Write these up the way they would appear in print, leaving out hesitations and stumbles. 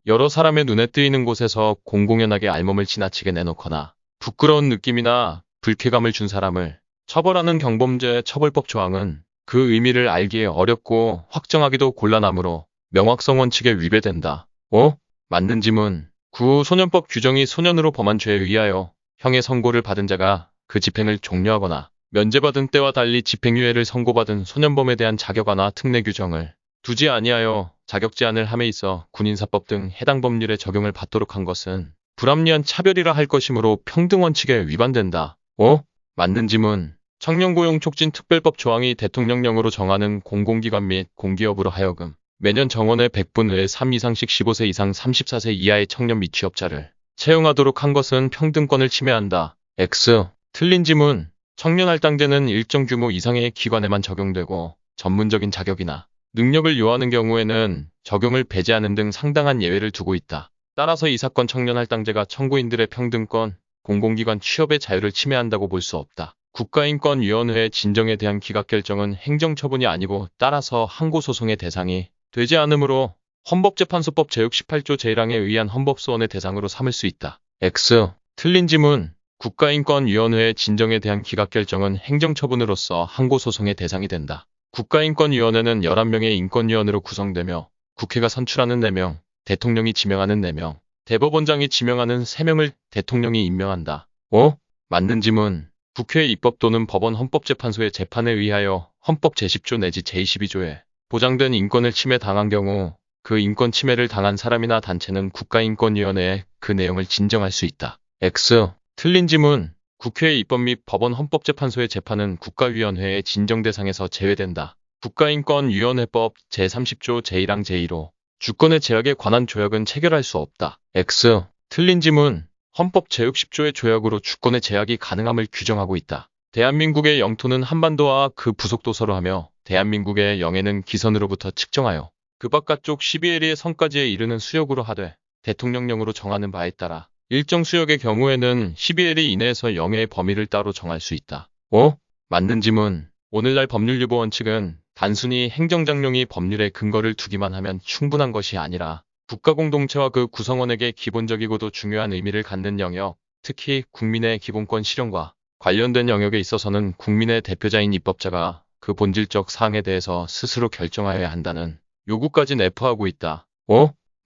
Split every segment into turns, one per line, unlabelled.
여러 사람의 눈에 띄는 곳에서 공공연하게 알몸을 지나치게 내놓거나 부끄러운 느낌이나 불쾌감을 준 사람을 처벌하는 경범죄 처벌법 조항은 그 의미를 알기 어렵고 확정하기도 곤란하므로 명확성 원칙에 위배된다. 맞는 지문. 구소년법 규정이 소년으로 범한 죄에 의하여 형의 선고를 받은 자가 그 집행을 종료하거나 면제받은 때와 달리 집행유예를 선고받은 소년범에 대한 자격화나 특례 규정을 두지 아니하여 자격 제한을 함에 있어 군인사법 등 해당 법률에 적용을 받도록 한 것은 불합리한 차별이라 할 것이므로 평등원칙에 위반된다. 맞는 지문. 청년고용 촉진 특별법 조항이 대통령령으로 정하는 공공기관 및 공기업으로 하여금 매년 정원의 100분 외에 3 이상씩 15세 이상 34세 이하의 청년 및 취업자를 채용하도록 한 것은 평등권을 침해한다. X. 틀린 지문. 청년할당제는 일정 규모 이상의 기관에만 적용되고 전문적인 자격이나 능력을 요하는 경우에는 적용을 배제하는 등 상당한 예외를 두고 있다. 따라서 이 사건 청년할당제가 청구인들의 평등권, 공공기관 취업의 자유를 침해한다고 볼 수 없다. 국가인권위원회의 진정에 대한 기각결정은 행정처분이 아니고 따라서 항고소송의 대상이 되지 않으므로 헌법재판소법 제68조 제1항에 의한 헌법소원의 대상으로 삼을 수 있다. X. 틀린 지문. 국가인권위원회의 진정에 대한 기각결정은 행정처분으로서 항고소송의 대상이 된다. 국가인권위원회는 11명의 인권위원으로 구성되며 국회가 선출하는 4명, 대통령이 지명하는 4명, 대법원장이 지명하는 3명을 대통령이 임명한다. 맞는 지문. 국회 입법 또는 법원 헌법재판소의 재판에 의하여 헌법 제10조 내지 제22조에 보장된 인권을 침해당한 경우 그 인권 침해를 당한 사람이나 단체는 국가인권위원회에 그 내용을 진정할 수 있다. X. 틀린 지문. 국회의 입법 및 법원 헌법재판소의 재판은 국가위원회의 진정 대상에서 제외된다. 국가인권위원회법 제30조 제1항 제1호 주권의 제약에 관한 조약은 체결할 수 없다. X. 틀린 지문. 헌법 제60조의 조약으로 주권의 제약이 가능함을 규정하고 있다. 대한민국의 영토는 한반도와 그 부속도서로 하며 대한민국의 영해는 기선으로부터 측정하여 그 바깥쪽 12해리의 선까지에 이르는 수역으로 하되 대통령령으로 정하는 바에 따라 일정 수역의 경우에는 12해리 이내에서 영해의 범위를 따로 정할 수 있다. 맞는 지문. 오늘날 법률유보 원칙은 단순히 행정장령이 법률에 근거를 두기만 하면 충분한 것이 아니라 국가공동체와 그 구성원에게 기본적이고도 중요한 의미를 갖는 영역, 특히 국민의 기본권 실현과 관련된 영역에 있어서는 국민의 대표자인 입법자가 그 본질적 사항에 대해서 스스로 결정하여야 한다는 요구까지 내포하고 있다.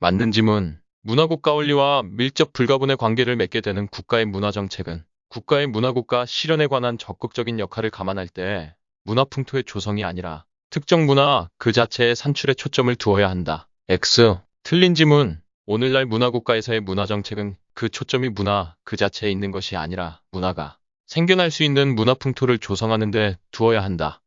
맞는 지문. 문화국가 원리와 밀접 불가분의 관계를 맺게 되는 국가의 문화정책은 국가의 문화국가 실현에 관한 적극적인 역할을 감안할 때 문화풍토의 조성이 아니라 특정 문화 그 자체의 산출에 초점을 두어야 한다. X. 틀린 지문. 오늘날 문화국가에서의 문화정책은 그 초점이 문화 그 자체에 있는 것이 아니라 문화가 생겨날 수 있는 문화풍토를 조성하는 데 두어야 한다.